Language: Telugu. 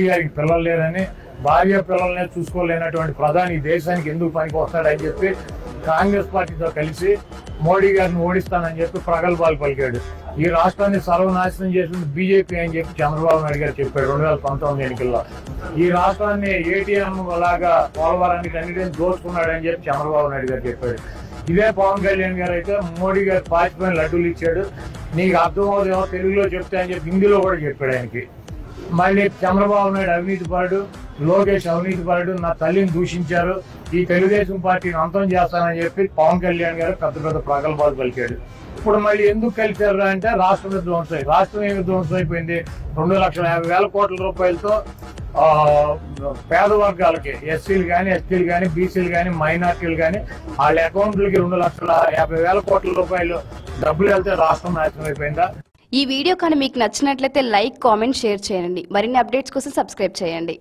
గారికి పిల్లలు లేరని, భార్య పిల్లల్ని చూసుకోలేనటువంటి ప్రధాని దేశానికి ఎందుకు పనికి వస్తాడని చెప్పి కాంగ్రెస్ పార్టీతో కలిసి మోడీ గారిని ఓడిస్తానని చెప్పి ప్రగల్భాలు పలికాడు. ఈ రాష్ట్రాన్ని సర్వనాశనం చేసింది బీజేపీ అని చెప్పి చంద్రబాబు నాయుడు గారు చెప్పాడు 2019 ఎన్నికల్లో. ఈ రాష్ట్రాన్ని ఏటీఎం లాగా పోలవరానికి అన్నిటిని దోచుకున్నాడని చెప్పి చంద్రబాబు నాయుడు గారు చెప్పాడు. ఇదే పవన్ కళ్యాణ్ గారు అయితే మోడీ గారు పాచిపోయిన లడ్డూలు ఇచ్చాడు, నీకు అర్థమవుతుందేమో తెలుగులో చెప్తా అని చెప్పి హిందీలో కూడా చెప్పాడు ఆయనకి. మళ్ళీ చంద్రబాబు నాయుడు అవినీతి పరుడు, లోకేష్ అవినీతి పరుడు, నా తల్లిని దూషించారు, ఈ తెలుగుదేశం పార్టీని అంతం చేస్తానని చెప్పి పవన్ కళ్యాణ్ గారు పెద్ద పెద్ద ప్రగల్భాలు పలికాడు. ఇప్పుడు మళ్ళీ ఎందుకు కలిశారు అంటే రాష్ట్రం విధ్వంసం. రాష్ట్రం ఏమి విధ్వంసం అయిపోయింది? 2,50,000 కోట్ల రూపాయలతో పేద వర్గాలకి, ఎస్సీలు కానీ, ఎస్టీలు కానీ, బీసీలు కానీ, మైనార్టీలు కానీ వాళ్ళ అకౌంట్లకి 2,50,000 కోట్ల రూపాయలు డబ్బులు వెళ్తే రాష్ట్రం నాశనం అయిపోయిందా? ఈ వీడియో కానీ మీకు నచ్చినట్లయితే లైక్, కామెంట్, షేర్ చేయండి. మరిన్ని అప్డేట్స్ కోసం సబ్స్క్రైబ్ చేయండి.